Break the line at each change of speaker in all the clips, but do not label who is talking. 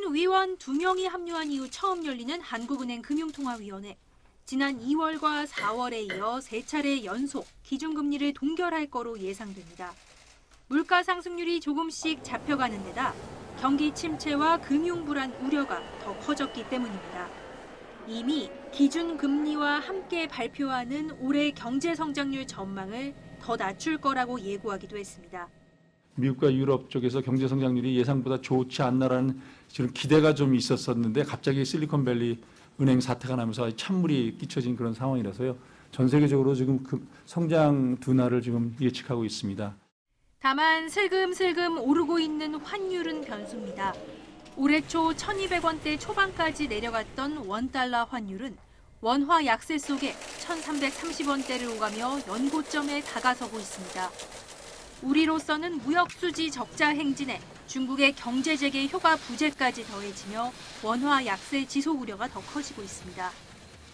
새로운 위원 2명이 합류한 이후 처음 열리는 한국은행 금융통화위원회. 지난 2월과 4월에 이어 3차례 연속 기준금리를 동결할 거로 예상됩니다. 물가 상승률이 조금씩 잡혀가는 데다 경기 침체와 금융 불안 우려가 더 커졌기 때문입니다. 이미 기준금리와 함께 발표하는 올해 경제 성장률 전망을 더 낮출 거라고 예고하기도 했습니다.
미국과 유럽 쪽에서 경제 성장률이 예상보다 좋지 않나라는 지금 기대가 좀 있었었는데 갑자기 실리콘밸리 은행 사태가 나면서 찬물이 끼쳐진 그런 상황이라서요. 전 세계적으로 지금 성장 둔화를 지금 예측하고 있습니다.
다만 슬금슬금 오르고 있는 환율은 변수입니다. 올해 초 1,200원대 초반까지 내려갔던 원달러 환율은 원화 약세 속에 1,330원대를 오가며 연고점에 다가서고 있습니다. 우리로서는 무역수지 적자 행진에 중국의 경제재개 효과 부재까지 더해지며 원화 약세 지속 우려가 더 커지고 있습니다.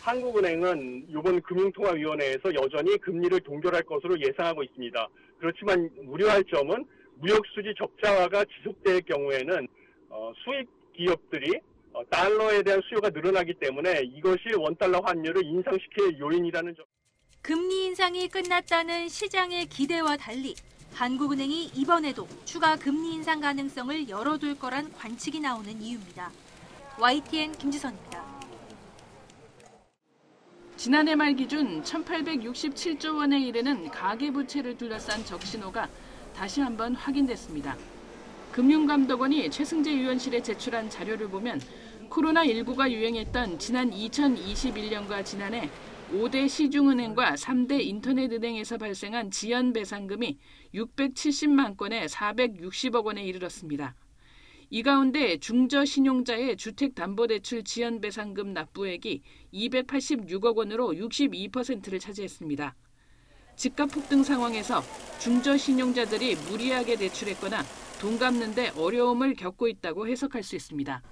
한국은행은 이번 금융통화위원회에서 여전히 금리를 동결할 것으로 예상하고 있습니다. 그렇지만 우려할 점은 무역수지 적자화가 지속될 경우에는 수입 기업들이 달러에 대한 수요가 늘어나기 때문에 이것이 원달러 환율을 인상시킬 요인이라는 점.
금리 인상이 끝났다는 시장의 기대와 달리 한국은행이 이번에도 추가 금리 인상 가능성을 열어둘 거란 관측이 나오는 이유입니다. YTN 김지선입니다.
지난해 말 기준 1,867조 원에 이르는 가계부채를 둘러싼 적신호가 다시 한번 확인됐습니다. 금융감독원이 최승재 위원실에 제출한 자료를 보면 코로나19가 유행했던 지난 2021년과 지난해 5대 시중은행과 3대 인터넷은행에서 발생한 지연배상금이 670만 건에 460억 원에 이르렀습니다. 이 가운데 중저신용자의 주택담보대출 지연배상금 납부액이 286억 원으로 62%를 차지했습니다. 집값 폭등 상황에서 중저신용자들이 무리하게 대출했거나 돈 갚는 데 어려움을 겪고 있다고 해석할 수 있습니다.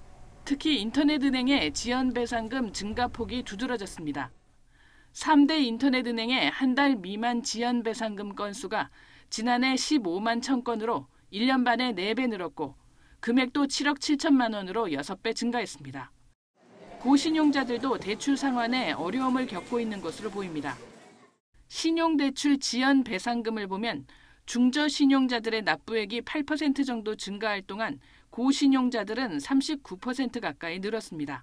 특히 인터넷은행의 지연배상금 증가폭이 두드러졌습니다. 3대 인터넷은행의 한 달 미만 지연배상금 건수가 지난해 15만 1,000건으로 1년 만에 4배 늘었고 금액도 7억 7천만 원으로 6배 증가했습니다. 고신용자들도 대출 상환에 어려움을 겪고 있는 것으로 보입니다. 신용대출 지연배상금을 보면 중저신용자들의 납부액이 8% 정도 증가할 동안 고신용자들은 39% 가까이 늘었습니다.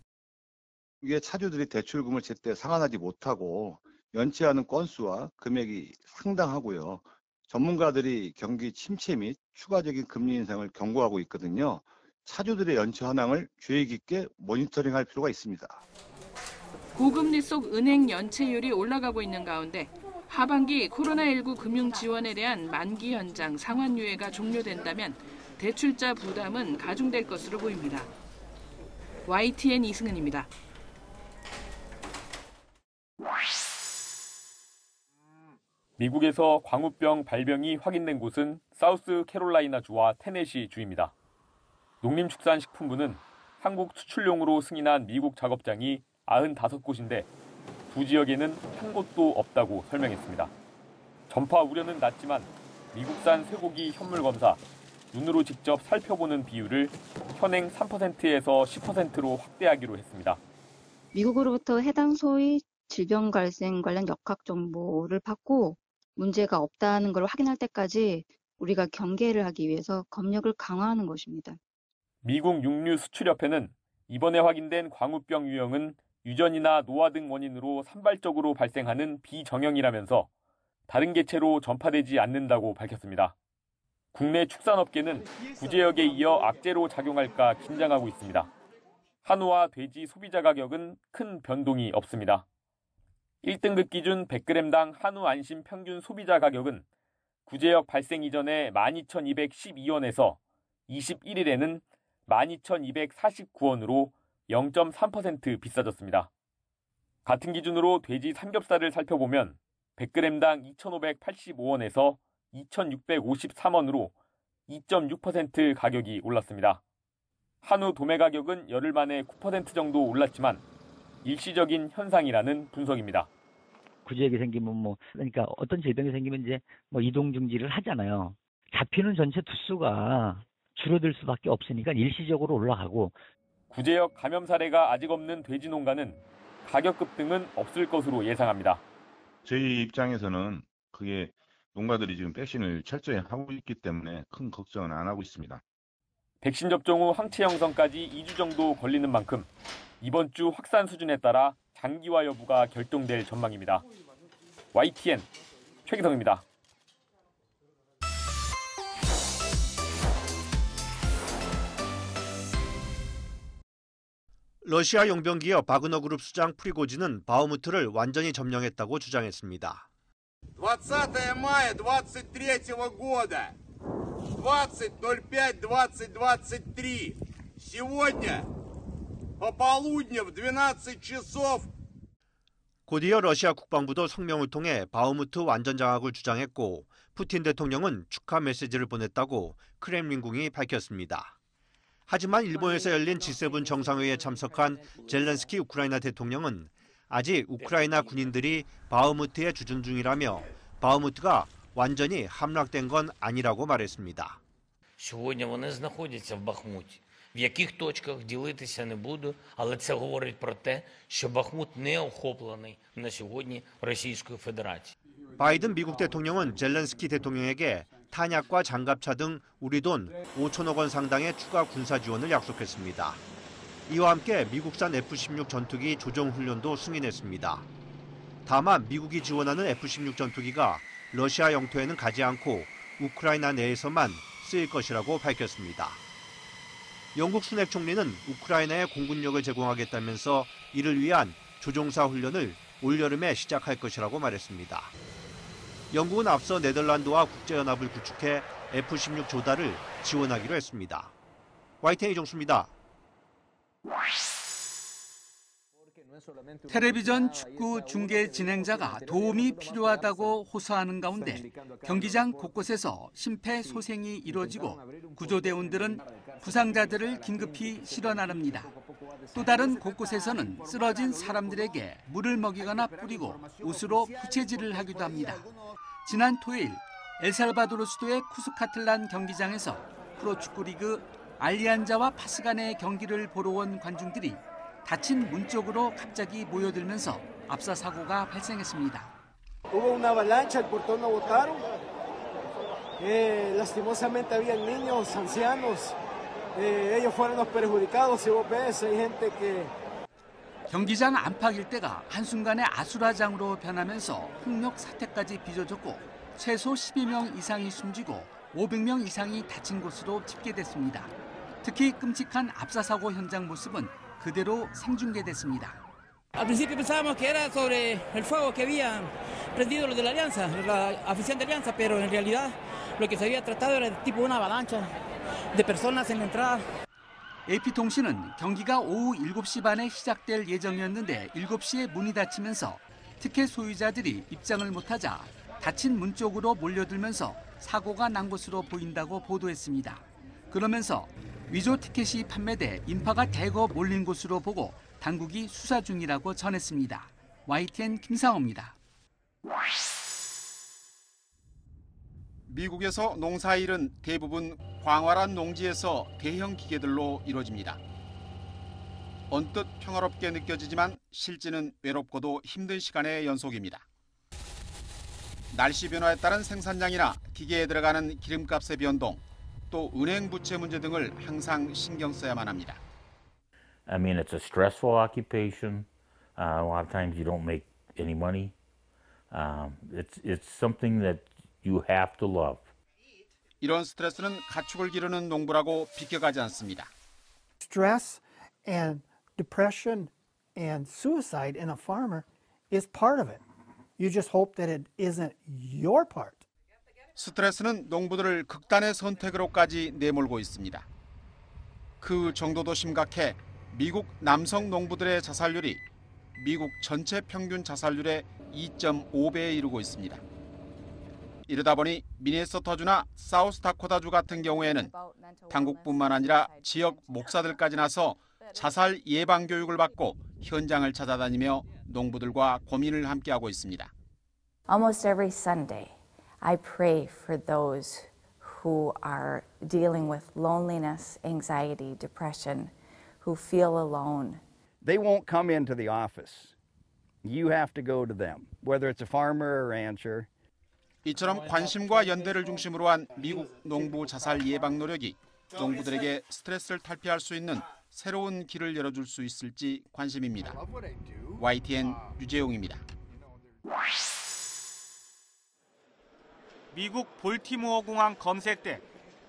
이게 차주들이 대출금을 제때 상환하지 못하고 연체하는 건수와 금액이 상당하고요. 전문가들이 경기 침체 및 추가적인 금리 인상을 경고하고 있거든요. 차주들의 연체 현황을 주의 깊게 모니터링할 필요가 있습니다.
고금리 속 은행 연체율이 올라가고 있는 가운데 하반기 코로나19 금융 지원에 대한 만기 연장 상환 유예가 종료된다면 대출자 부담은 가중될 것으로 보입니다. YTN 이승은입니다.
미국에서 광우병 발병이 확인된 곳은 사우스캐롤라이나주와 테네시주입니다. 농림축산식품부는 한국 수출용으로 승인한 미국 작업장이 95곳인데 두 지역에는 한 곳도 없다고 설명했습니다. 전파 우려는 낮지만 미국산 쇠고기 현물 검사, 눈으로 직접 살펴보는 비율을 현행 3%에서 10%로 확대하기로 했습니다.
미국으로부터 해당 소의 질병 발생 관련 역학 정보를 받고 문제가 없다는 걸 확인할 때까지 우리가 경계를 하기 위해서 검역을 강화하는 것입니다.
미국 육류수출협회는 이번에 확인된 광우병 유형은 유전이나 노화 등 원인으로 산발적으로 발생하는 비정형이라면서 다른 개체로 전파되지 않는다고 밝혔습니다. 국내 축산업계는 구제역에 이어 악재로 작용할까 긴장하고 있습니다. 한우와 돼지 소비자 가격은 큰 변동이 없습니다. 1등급 기준 100g당 한우 안심 평균 소비자 가격은 구제역 발생 이전에 12,212원에서 21일에는 12,249원으로 0.3% 비싸졌습니다. 같은 기준으로 돼지 삼겹살을 살펴보면 100g당 2,585원에서 2,653원으로 2.6% 가격이 올랐습니다. 한우 도매 가격은 열흘 만에 9% 정도 올랐지만 일시적인 현상이라는 분석입니다.
구제역이 생기면 그러니까 어떤 질병이 생기면 이제 이동 중지를 하잖아요. 잡히는 전체 두수가 줄어들 수밖에 없으니까 일시적으로 올라가고
구제역 감염 사례가 아직 없는 돼지 농가는 가격 급등은 없을 것으로 예상합니다.
저희 입장에서는 그게 농가들이 지금 백신을 철저히 하고 있기 때문에 큰 걱정은 안 하고 있습니다.
백신 접종 후 항체 형성까지 2주 정도 걸리는 만큼 이번 주 확산 수준에 따라 장기화 여부가 결정될 전망입니다. YTN 최기성입니다.
러시아 용병기업 바그너 그룹 수장 프리고진은 바흐무트를 완전히 점령했다고 주장했습니다.
20 мая 23 года. 20.05.2023. Сегодня пополудни в 12 часов.
곧이어 러시아 국방부도 성명을 통해 바흐무트 완전 장악을 주장했고 푸틴 대통령은 축하 메시지를 보냈다고 크렘린궁이 밝혔습니다. 하지만 일본에서 열린 G7 정상회의에 참석한 젤렌스키 우크라이나 대통령은 아직 우크라이나 군인들이 바흐무트에 주둔 중이라며 바흐무트가 완전히 함락된 건 아니라고 말했습니다.
Сьогодні вони знаходяться в Бахмуті. В яких точках ділитися не буду, але це говорить про те, що Бахмут не охоплений на сьогодні Російською Федерацією.
바이든 미국 대통령은 젤렌스키 대통령에게 탄약과 장갑차 등 우리 돈 5천억 원 상당의 추가 군사 지원을 약속했습니다. 이와 함께 미국산 F-16 전투기 조종 훈련도 승인했습니다. 다만 미국이 지원하는 F-16 전투기가 러시아 영토에는 가지 않고 우크라이나 내에서만 쓰일 것이라고 밝혔습니다. 영국 수넥 총리는 우크라이나에 공군력을 제공하겠다면서 이를 위한 조종사 훈련을 올여름에 시작할 것이라고 말했습니다. 영국은 앞서 네덜란드와 국제연합을 구축해 F-16 조달을 지원하기로 했습니다. YTN 이정수입니다.
텔레비전 축구 중계 진행자가 도움이 필요하다고 호소하는 가운데 경기장 곳곳에서 심폐소생이 이루어지고 구조대원들은 부상자들을 긴급히 실어 나릅니다. 또 다른 곳곳에서는 쓰러진 사람들에게 물을 먹이거나 뿌리고 옷으로 부채질을 하기도 합니다. 지난 토요일 엘살바도르 수도의 쿠스카틀란 경기장에서 프로축구 리그 알리안자와 파스 간의 경기를 보러 온 관중들이 닫힌 문 쪽으로 갑자기 모여들면서 압사 사고가 발생했습니다.
Hubo una avalancha, el portón no botaron. Lastimosamente habían niños, ancianos. Ellos fueron los perjudicados. Si vos ves, hay gente que
경기장 안팎 일대가 한순간에 아수라장으로 변하면서 폭력 사태까지 빚어졌고 최소 12명 이상이 숨지고 500명 이상이 다친 곳으로 집계됐습니다. 특히 끔찍한 압사 사고 현장 모습은 그대로 생중계됐습니다.
Al principio pensábamos que era sobre el fuego que habían prendido los de la Alianza, la afición de Alianza, pero en realidad lo que se había tratado era tipo una avalancha de personas en la entrada.
AP통신은 경기가 오후 7시 반에 시작될 예정이었는데 7시에 문이 닫히면서 티켓 소유자들이 입장을 못하자 닫힌 문 쪽으로 몰려들면서 사고가 난 것으로 보인다고 보도했습니다. 그러면서 위조 티켓이 판매돼 인파가 대거 몰린 곳으로 보고 당국이 수사 중이라고 전했습니다. YTN 김상호입니다.
미국에서 농사일은 대부분 광활한 농지에서 대형 기계들로 이루어집니다. 언뜻 평화롭게 느껴지지만 실제는 외롭고도 힘든 시간의 연속입니다. 날씨 변화에 따른 생산량이나 기계에 들어가는 기름값의 변동, 또 은행 부채 문제 등을 항상 신경 써야만 합니다.
I mean, it's a stressful occupation. A lot of times you don't make any money. It's something that you have to love.
이런 스트레스는 가축을 기르는 농부라고 비껴가지 않습니다.
Stress and depression and suicide in a farmer is part of it. You just hope that it isn't your part.
스트레스는 농부들을 극단의 선택으로까지 내몰고 있습니다. 그 정도도 심각해 미국 남성 농부들의 자살률이 미국 전체 평균 자살률의 2.5배에 이르고 있습니다. 이러다 보니 미네소타주나 사우스다코타주 같은 경우에는 당국뿐만 아니라 지역 목사들까지 나서 자살 예방 교육을 받고 현장을 찾아다니며 농부들과 고민을 함께하고 있습니다.
Almost every Sunday, I pray for those who are dealing with loneliness, anxiety, depression, who feel alone.
They won't come into the office. You have to go to them, whether it's a farmer or rancher.
이처럼 관심과 연대를 중심으로 한 미국 농부 자살 예방 노력이 농부들에게 스트레스를 탈피할 수 있는 새로운 길을 열어줄 수 있을지 관심입니다. YTN 유재용입니다.
미국 볼티모어 공항 검색대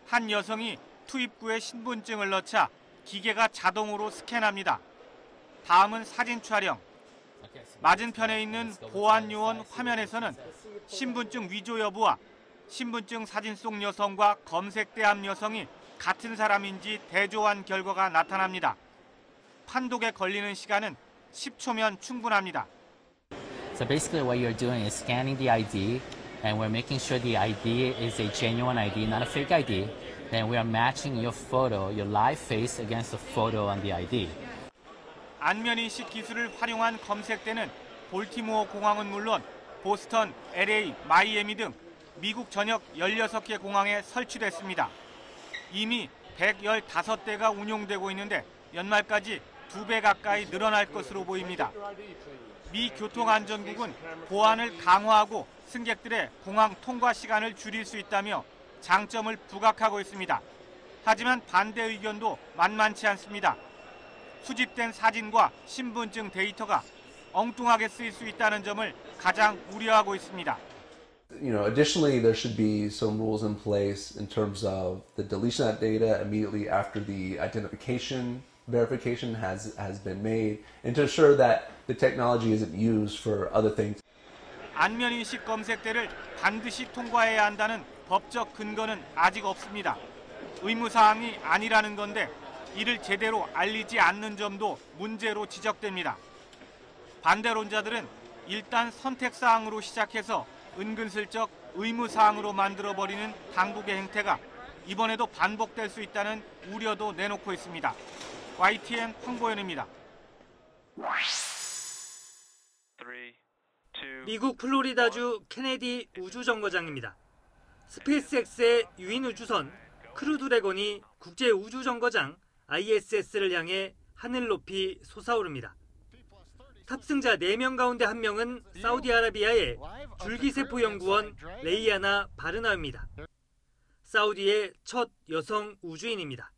한 여성이 투입구에 신분증을 넣자 기계가 자동으로 스캔합니다. 다음은 사진 촬영. 맞은편에 있는 보안 요원 화면에서는 신분증 위조 여부와 신분증 사진 속 여성과 검색대 앞 여성이 같은 사람인지 대조한 결과가 나타납니다. 판독에 걸리는 시간은 10초면 충분합니다.
So basically what you're doing is scanning the ID and we're making sure the ID is a genuine ID, not a fake ID. Then we are matching your photo, your live face against the photo on the ID.
안면인식 기술을 활용한 검색대는 볼티모어 공항은 물론 보스턴, LA, 마이애미 등 미국 전역 16개 공항에 설치됐습니다. 이미 115대가 운용되고 있는데 연말까지 2배 가까이 늘어날 것으로 보입니다. 미 교통안전국은 보안을 강화하고 승객들의 공항 통과 시간을 줄일 수 있다며 장점을 부각하고 있습니다. 하지만 반대 의견도 만만치 않습니다. 수집된 사진과 신분증 데이터가 엉뚱하게 쓰일 수 있다는 점을 가장 우려하고 있습니다.
Additionally, there should be some rules in place in terms of the deletion of that data immediately after the identification verification has been made, and to ensure that the technology isn't used for other things.
안면인식 검색대를 반드시 통과해야 한다는 법적 근거는 아직 없습니다. 의무사항이 아니라는 건데 이를 제대로 알리지 않는 점도 문제로 지적됩니다. 반대론자들은 일단 선택사항으로 시작해서 은근슬쩍 의무사항으로 만들어버리는 당국의 행태가 이번에도 반복될 수 있다는 우려도 내놓고 있습니다. YTN 황보현입니다.
미국 플로리다주 케네디 우주정거장입니다. 스페이스X의 유인 우주선 크루 드래곤이 국제 우주정거장 ISS를 향해 하늘 높이 솟아오릅니다. 탑승자 4명 가운데 1명은 사우디아라비아의 줄기세포 연구원 레이아나 바르나입니다. 사우디의 첫 여성 우주인입니다.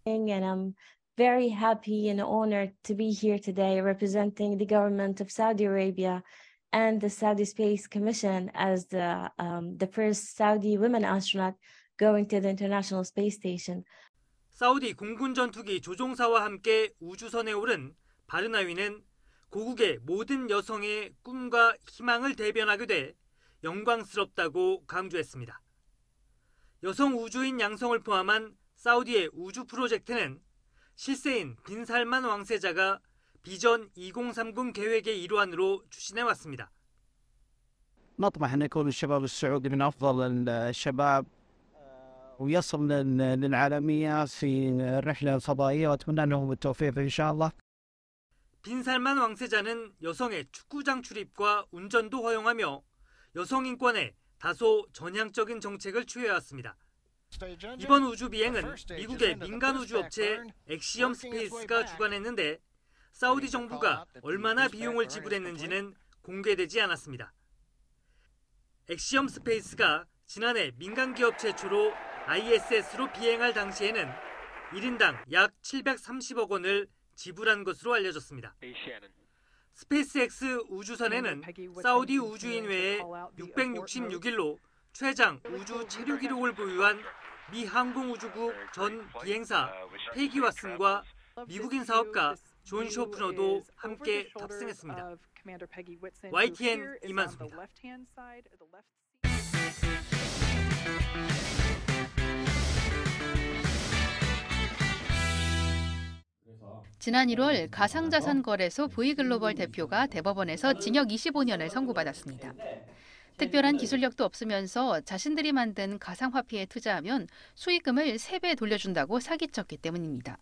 And I'm very happy and honored to be here today representing the government of Saudi Arabia and the Saudi Space Commission as the first Saudi women astronaut going to the International Space Station.
사우디 공군 전투기 조종사와 함께 우주선에 오른 바르나위는 고국의 모든 여성의 꿈과 희망을 대변하게 돼 영광스럽다고 강조했습니다. 여성 우주인 양성을 포함한 사우디의 우주 프로젝트는 실세인 빈살만 왕세자가 비전 2030 계획의 일환으로 추진해왔습니다.
نطمح أن يكون الشباب السعودي من أفضل الشباب ويصل للعالمية في الرحلة الفضائية وأتمنى لهم التوفيق إن شاء الله.
빈살만 왕세자는 여성의 축구장 출입과 운전도 허용하며 여성 인권에 다소 전향적인 정책을 취해왔습니다. 이번 우주 비행은 미국의 민간 우주업체 엑시엄 스페이스가 주관했는데 사우디 정부가 얼마나 비용을 지불했는지는 공개되지 않았습니다. 엑시엄 스페이스가 지난해 민간 기업 최초로 ISS로 비행할 당시에는 1인당 약 730억 원을 지불한 것으로 알려졌습니다. 스페이스X 우주선에는 사우디 우주인 외에 666일로 최장 우주 체류 기록을 보유한 미 항공우주국 전 비행사 패기 왓슨과 미국인 사업가 존 쇼프너도 함께 탑승했습니다. YTN 이만수입니다.
지난 1월 가상자산 거래소 V글로벌 대표가 대법원에서 징역 25년을 선고받았습니다. 특별한 기술력도 없으면서 자신들이 만든 가상화폐에 투자하면 수익금을 3배 돌려준다고 사기쳤기 때문입니다.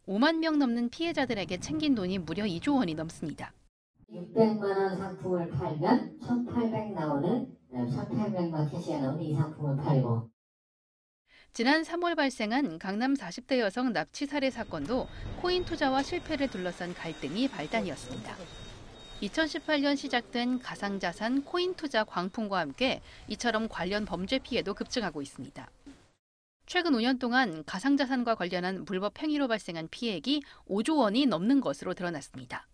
5만 명 넘는 피해자들에게 챙긴 돈이 무려 2조 원이 넘습니다.
600만 원 상품을 팔면 1,800 나오는 1,800만 캐시가 나오는 이 상품을 팔고
지난 3월 발생한 강남 40대 여성 납치 살해 사건도 코인 투자와 실패를 둘러싼 갈등이 발단이었습니다. 2018년 시작된 가상자산 코인 투자 광풍과 함께 이처럼 관련 범죄 피해도 급증하고 있습니다. 최근 5년 동안 가상자산과 관련한 불법 행위로 발생한 피해액이 5조 원이 넘는 것으로 드러났습니다.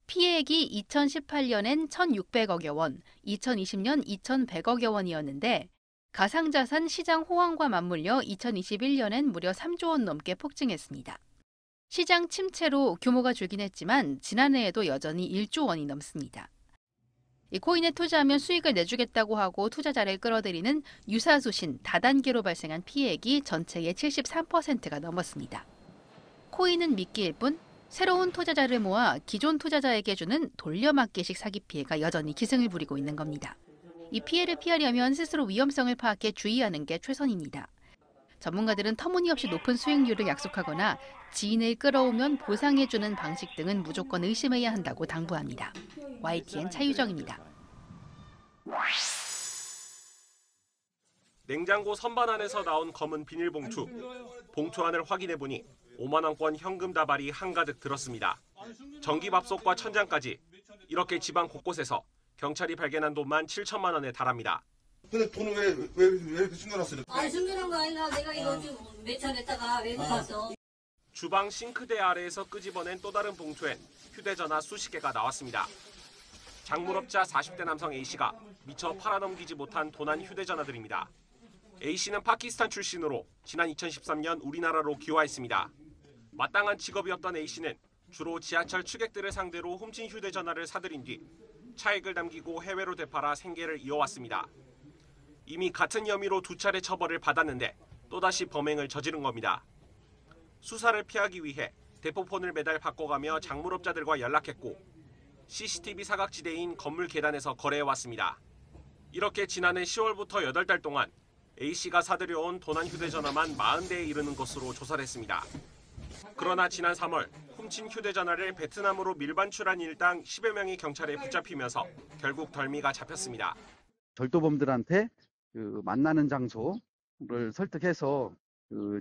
피해액이 2018년엔 1,600억여 원, 2020년 2,100억여 원이었는데 가상자산 시장 호황과 맞물려 2021년엔 무려 3조 원 넘게 폭증했습니다. 시장 침체로 규모가 줄긴 했지만 지난해에도 여전히 1조 원이 넘습니다. 이 코인에 투자하면 수익을 내주겠다고 하고 투자자를 끌어들이는 유사수신 다단계로 발생한 피해액이 전체의 73%가 넘었습니다. 코인은 미끼일 뿐 새로운 투자자를 모아 기존 투자자에게 주는 돌려막기식 사기 피해가 여전히 기승을 부리고 있는 겁니다. 이 피해를 피하려면 스스로 위험성을 파악해 주의하는 게 최선입니다. 전문가들은 터무니없이 높은 수익률을 약속하거나 지인을 끌어오면 보상해주는 방식 등은 무조건 의심해야 한다고 당부합니다. YTN 차유정입니다.
냉장고 선반 안에서 나온 검은 비닐봉투. 봉투 안을 확인해보니 5만 원권 현금 다발이 한가득 들었습니다. 전기밥솥과 천장까지 이렇게 집안 곳곳에서 경찰이 발견한 돈만 7천만 원에 달합니다.
근데 돈을 왜 이렇게 숨겨놨어요?
숨겨놓은 거 아니라 내가 이거 좀 매차냈다가 왜 갔어?
주방 싱크대 아래에서 끄집어낸 또 다른 봉투엔 휴대전화 수십 개가 나왔습니다. 작물업자 40대 남성 A씨가 미처 팔아넘기지 못한 도난 휴대전화들입니다. A씨는 파키스탄 출신으로 지난 2013년 우리나라로 귀화했습니다. 마땅한 직업이었던 A씨는 주로 지하철 취객들을 상대로 훔친 휴대전화를 사들인 뒤 차익을 남기고 해외로 되팔아 생계를 이어왔습니다. 이미 같은 혐의로 2차례 처벌을 받았는데 또다시 범행을 저지른 겁니다. 수사를 피하기 위해 대포폰을 매달 바꿔가며 작물업자들과 연락했고 CCTV 사각지대인 건물 계단에서 거래해왔습니다. 이렇게 지난해 10월부터 8달 동안 A씨가 사들여온 도난 휴대전화만 40대에 이르는 것으로 조사를 했습니다. 그러나 지난 3월 훔친 휴대전화를 베트남으로 밀반출한 일당 10여 명이 경찰에 붙잡히면서 결국 덜미가 잡혔습니다.
절도범들한테 만나는 장소를 설득해서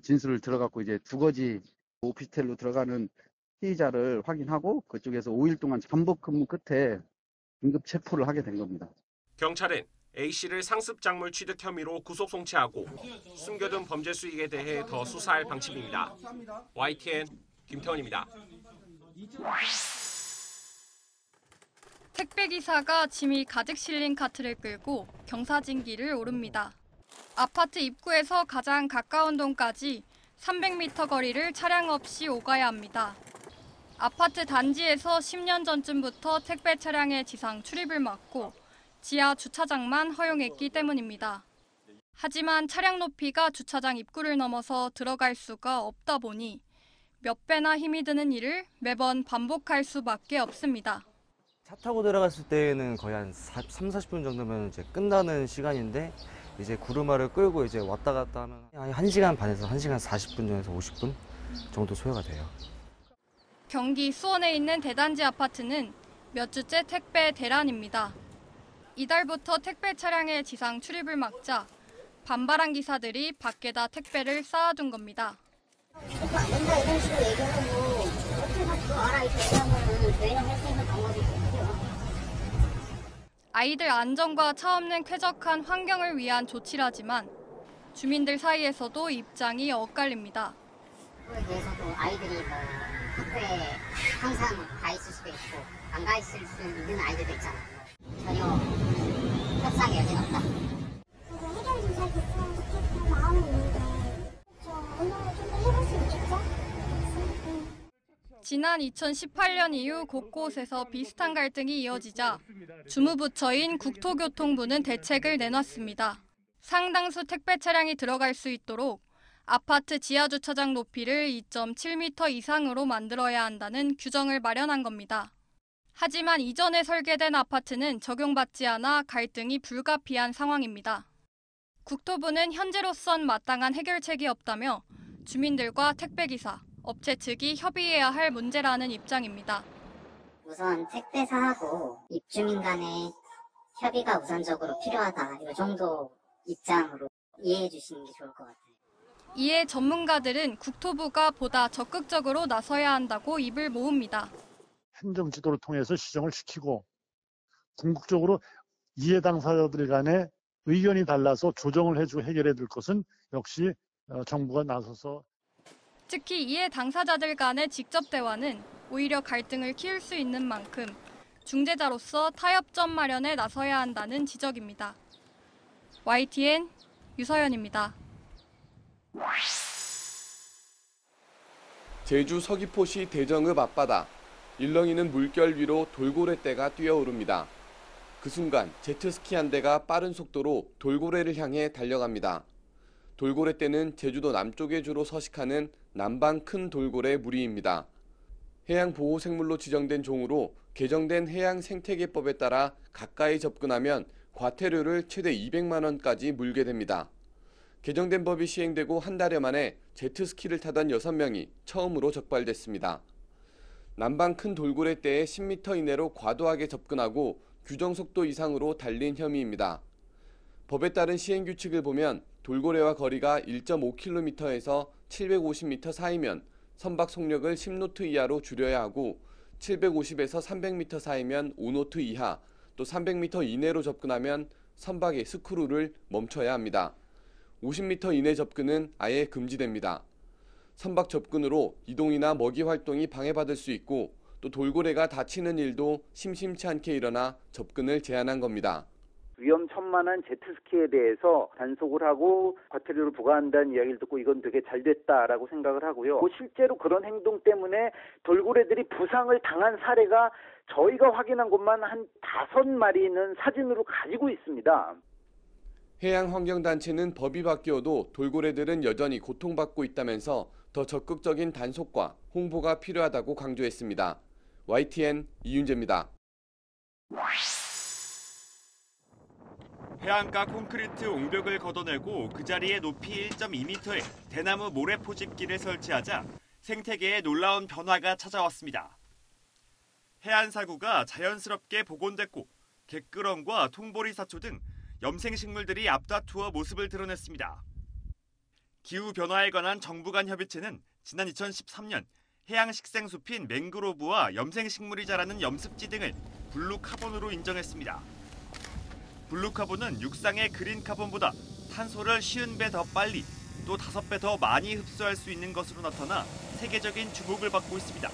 진술을 들어갖고 이제 두거지 오피스텔로 들어가는 피의자를 확인하고 그쪽에서 5일 동안 잠복 근무 끝에 긴급 체포를 하게 된 겁니다.
경찰은 A씨를 상습 작물 취득 혐의로 구속 송치하고 숨겨둔 범죄 수익에 대해 더 수사할 방침입니다. YTN 김태원입니다.
택배기사가 짐이 가득 실린 카트를 끌고 경사진길을 오릅니다. 아파트 입구에서 가장 가까운 동까지 300m 거리를 차량 없이 오가야 합니다. 아파트 단지에서 10년 전쯤부터 택배 차량의 지상 출입을 막고 지하 주차장만 허용했기 때문입니다. 하지만 차량 높이가 주차장 입구를 넘어서 들어갈 수가 없다 보니 몇 배나 힘이 드는 일을 매번 반복할 수밖에 없습니다.
차 타고 들어갔을 때는 거의 한 30-40분 정도면 이제 끝나는 시간인데 이제 구르마를 끌고 이제 왔다 갔다 하면 한 1시간 반에서 1시간 40분 정도에서 50분 정도 소요가 돼요.
경기 수원에 있는 대단지 아파트는 몇 주째 택배 대란입니다. 이달부터 택배 차량의 지상 출입을 막자 반발한 기사들이 밖에다 택배를 쌓아둔 겁니다.
그러니까 안 된다 이런 식으로 얘기하고 어떻게 그거 알아 이렇게 얘기하면 매년 할 수 있는 방법이 없고요.
아이들 안전과 차 없는 쾌적한 환경을 위한 조치라지만 주민들 사이에서도 입장이 엇갈립니다.
그거에 대해서도 아이들이 뭐 학교에 항상 가 있을 수도 있고 안 가 있을 수 있는 아이들도 있잖아요. 전혀 협상의 여지는 없다. 해결이 좀 잘 됐으면 좋겠고 마음은 있는데 오늘 좀 더 해볼 수 있겠죠?
지난 2018년 이후 곳곳에서 비슷한 갈등이 이어지자 주무부처인 국토교통부는 대책을 내놨습니다. 상당수 택배 차량이 들어갈 수 있도록 아파트 지하주차장 높이를 2.7m 이상으로 만들어야 한다는 규정을 마련한 겁니다. 하지만 이전에 설계된 아파트는 적용받지 않아 갈등이 불가피한 상황입니다. 국토부는 현재로선 마땅한 해결책이 없다며 주민들과 택배기사, 업체 측이 협의해야 할 문제라는 입장입니다.
우선 택배사하고 입주민 간의 협의가 우선적으로 필요하다. 이 정도 입장으로 이해해 주시는 게 좋을 것 같아요.
이에 전문가들은 국토부가 보다 적극적으로 나서야 한다고 입을 모읍니다.
행정 지도를 통해서 시정을 시키고 궁극적으로 이해 당사자들 간에 의견이 달라서 조정을 해주고 해결해야 될 것은 역시 정부가 나서서.
특히 이해 당사자들 간의 직접 대화는 오히려 갈등을 키울 수 있는 만큼 중재자로서 타협점 마련에 나서야 한다는 지적입니다. YTN 유서연입니다.
제주 서귀포시 대정읍 앞바다. 일렁이는 물결 위로 돌고래떼가 뛰어오릅니다. 그 순간 제트스키 한 대가 빠른 속도로 돌고래를 향해 달려갑니다. 돌고래떼는 제주도 남쪽에 주로 서식하는 남방 큰 돌고래 무리입니다. 해양보호생물로 지정된 종으로 개정된 해양생태계법에 따라 가까이 접근하면 과태료를 최대 200만 원까지 물게 됩니다. 개정된 법이 시행되고 한 달여 만에 제트스키를 타던 6명이 처음으로 적발됐습니다. 남방 큰 돌고래떼에 10m 이내로 과도하게 접근하고 규정속도 이상으로 달린 혐의입니다. 법에 따른 시행규칙을 보면 돌고래와 거리가 1.5km에서 750m 사이면 선박 속력을 10노트 이하로 줄여야 하고 750에서 300m 사이면 5노트 이하, 또 300m 이내로 접근하면 선박의 스크루를 멈춰야 합니다. 50m 이내 접근은 아예 금지됩니다. 선박 접근으로 이동이나 먹이 활동이 방해받을 수 있고 또 돌고래가 다치는 일도 심심치 않게 일어나 접근을 제한한 겁니다.
위험천만한 제트스키에 대해서 단속을 하고 과태료를 부과한다는 이야기를 듣고 이건 되게 잘 됐다라고 생각을 하고요. 실제로 그런 행동 때문에 돌고래들이 부상을 당한 사례가 저희가 확인한 것만 한 5마리는 사진으로 가지고 있습니다.
해양환경단체는 법이 바뀌어도 돌고래들은 여전히 고통받고 있다면서 더 적극적인 단속과 홍보가 필요하다고 강조했습니다. YTN 이윤재입니다.
해안가 콘크리트 옹벽을 걷어내고 그 자리에 높이 1.2m의 대나무 모래 포집기를 설치하자 생태계에 놀라운 변화가 찾아왔습니다. 해안사구가 자연스럽게 복원됐고 갯끄럼과 통보리 사초 등 염생식물들이 앞다투어 모습을 드러냈습니다. 기후변화에 관한 정부 간 협의체는 지난 2013년 해양식생숲인 맹그로브와 염생식물이 자라는 염습지 등을 블루카본으로 인정했습니다. 블루카본은 육상의 그린카본보다 탄소를 50배 더 빨리 또 5배 더 많이 흡수할 수 있는 것으로 나타나 세계적인 주목을 받고 있습니다.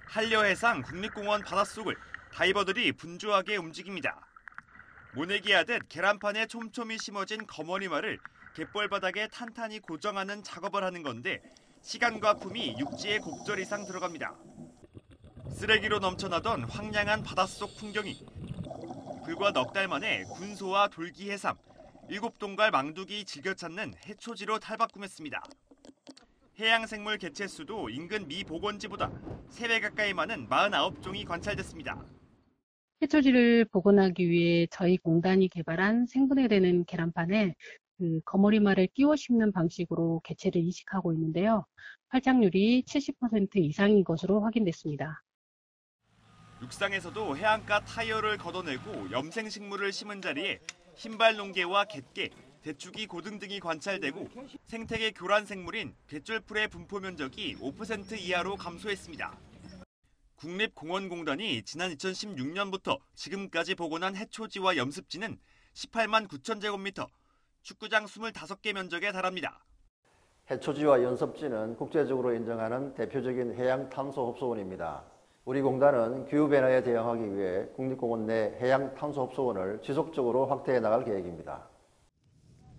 한려해상 국립공원 바닷속을 다이버들이 분주하게 움직입니다. 모내기 하듯 계란판에 촘촘히 심어진 거머리말을 갯벌 바닥에 탄탄히 고정하는 작업을 하는 건데 시간과 품이 육지에 곡절 이상 들어갑니다. 쓰레기로 넘쳐나던 황량한 바닷속 풍경이 불과 넉 달 만에 군소와 돌기 해삼, 7동갈 망두기 즐겨 찾는 해초지로 탈바꿈했습니다. 해양생물 개체수도 인근 미 복원지보다 3배 가까이 많은 49종이 관찰됐습니다.
해초지를 복원하기 위해 저희 공단이 개발한 생분해되는 계란판에 거머리말을 끼워 심는 방식으로 개체를 이식하고 있는데요. 활착률이 70% 이상인 것으로 확인됐습니다.
육상에서도 해안가 타이어를 걷어내고 염생식물을 심은 자리에 흰발농개와 갯개, 대추기 고등 등이 관찰되고 생태계 교란 생물인 갯쫄풀의 분포 면적이 5% 이하로 감소했습니다. 국립공원공단이 지난 2016년부터 지금까지 복원한 해초지와 염습지는 18만 9천 제곱미터, 축구장 25개 면적에 달합니다.
해초지와 염습지는 국제적으로 인정하는 대표적인 해양 탄소 흡수원입니다. 우리 공단은 기후변화에 대응하기 위해 국립공원 내 해양 탄소 흡수원을 지속적으로 확대해 나갈 계획입니다.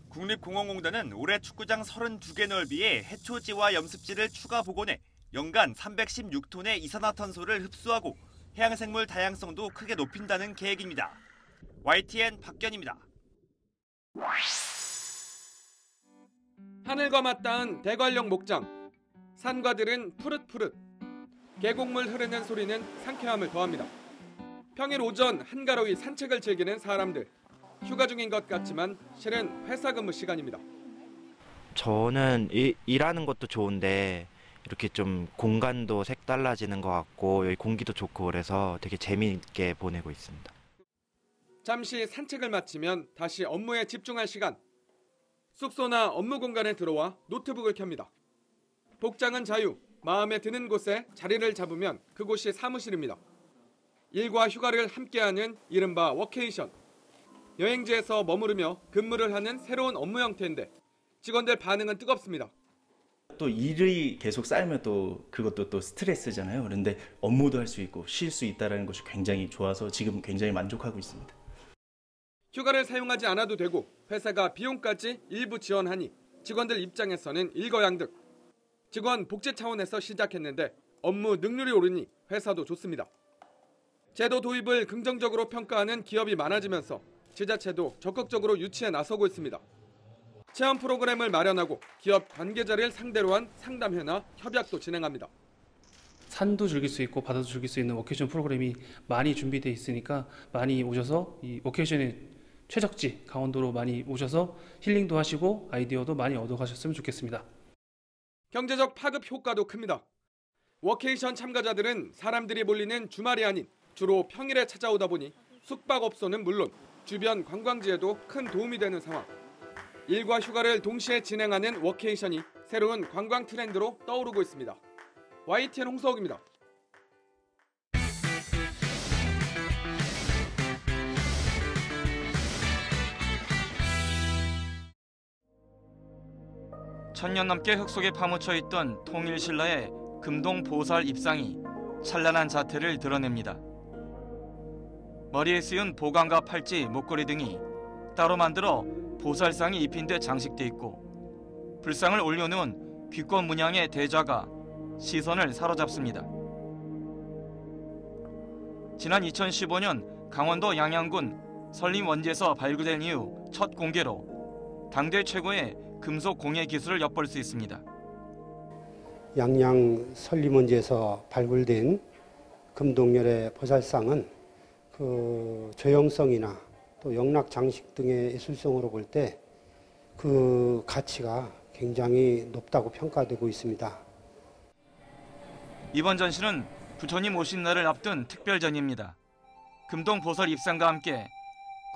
국립공원공단은 올해 축구장 32개 넓이에 해초지와 염습지를 추가 복원해 연간 316톤의 이산화탄소를 흡수하고 해양생물 다양성도 크게 높인다는 계획입니다. YTN 박견입니다.
하늘과 맞닿은 대관령 목장. 산과 들은 푸릇푸릇. 계곡물 흐르는 소리는 상쾌함을 더합니다. 평일 오전 한가로이 산책을 즐기는 사람들. 휴가 중인 것 같지만 실은 회사 근무 시간입니다.
저는 일하는 것도 좋은데 이렇게 좀 공간도 색달라지는 것 같고 여기 공기도 좋고 그래서 되게 재미있게 보내고 있습니다.
잠시 산책을 마치면 다시 업무에 집중할 시간. 숙소나 업무 공간에 들어와 노트북을 켭니다. 복장은 자유, 마음에 드는 곳에 자리를 잡으면 그곳이 사무실입니다. 일과 휴가를 함께하는 이른바 워케이션. 여행지에서 머무르며 근무를 하는 새로운 업무 형태인데 직원들 반응은 뜨겁습니다.
또 일이 계속 쌓이면 또 그것도 또 스트레스잖아요. 그런데 업무도 할 수 있고 쉴 수 있다는 것이 굉장히 좋아서 지금 굉장히 만족하고 있습니다.
휴가를 사용하지 않아도 되고 회사가 비용까지 일부 지원하니 직원들 입장에서는 일거양득. 직원 복지 차원에서 시작했는데 업무 능률이 오르니 회사도 좋습니다. 제도 도입을 긍정적으로 평가하는 기업이 많아지면서 지자체도 적극적으로 유치에 나서고 있습니다. 체험 프로그램을 마련하고 기업 관계자를 상대로 한 상담회나 협약도 진행합니다.
산도 즐길 수 있고 바다도 즐길 수 있는 워케이션 프로그램이 많이 준비되어 있으니까 많이 오셔서 이 워케이션의 최적지 강원도로 많이 오셔서 힐링도 하시고 아이디어도 많이 얻어가셨으면 좋겠습니다.
경제적 파급 효과도 큽니다. 워케이션 참가자들은 사람들이 몰리는 주말이 아닌 주로 평일에 찾아오다 보니 숙박업소는 물론 주변 관광지에도 큰 도움이 되는 상황. 일과 휴가를 동시에 진행하는 워케이션이 새로운 관광 트렌드로 떠오르고 있습니다. YTN 홍서욱입니다.
천년 넘게 흙 속에 파묻혀 있던 통일신라의 금동 보살 입상이 찬란한 자태를 드러냅니다. 머리에 쓰인 보관과 팔찌, 목걸이 등이 따로 만들어 보살상이 입힌 데 장식돼 있고 불상을 올려놓은 귀꽃 문양의 대좌가 시선을 사로잡습니다. 지난 2015년 강원도 양양군 설림원지에서 발굴된 이후 첫 공개로 당대 최고의 금속 공예 기술을 엿볼 수 있습니다.
양양 설림원지에서 발굴된 금동열의 보살상은 그 조형성이나 또 영락 장식 등의 예술성으로 볼 때 그 가치가 굉장히 높다고 평가되고 있습니다.
이번 전시는 부처님 오신 날을 앞둔 특별전입니다. 금동 보살 입상과 함께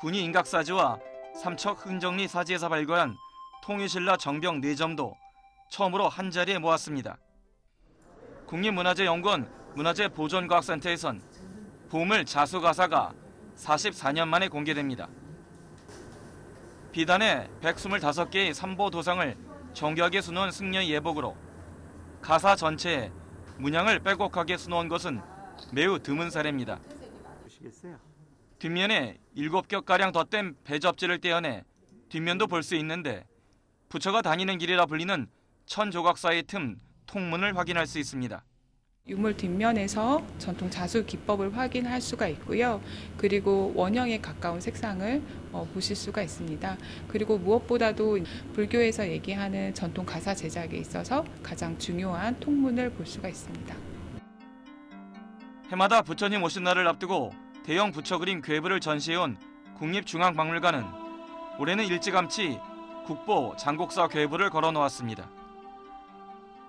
군이 인각사지와 삼척 흥정리 사지에서 발굴한 통일신라 정병 4점도 처음으로 한자리에 모았습니다. 국립문화재연구원 문화재보존과학센터에선 보물 자수가사가 44년 만에 공개됩니다. 비단에 125개의 삼보 도상을 정교하게 수놓은 승려의 예복으로 가사 전체에 문양을 빼곡하게 수놓은 것은 매우 드문 사례입니다. 뒷면에 7겹가량 덧댄 배접지를 떼어내 뒷면도 볼 수 있는데 부처가 다니는 길이라 불리는 천조각사의 틈 통문을 확인할 수 있습니다.
유물 뒷면에서 전통 자수 기법을 확인할 수가 있고요. 그리고 원형에 가까운 색상을 보실 수가 있습니다. 그리고 무엇보다도 불교에서 얘기하는 전통 가사 제작에 있어서 가장 중요한 통문을 볼 수가 있습니다.
해마다 부처님 오신 날을 앞두고 대형 부처 그림 괴부를 전시해온 국립중앙박물관은 올해는 일찌감치 국보 장곡사 괴부를 걸어놓았습니다.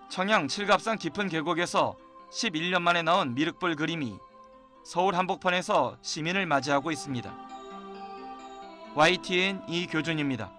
청양 칠갑산 깊은 계곡에서 11년 만에 나온 미륵불 그림이 서울 한복판에서 시민을 맞이하고 있습니다. YTN 이교준입니다.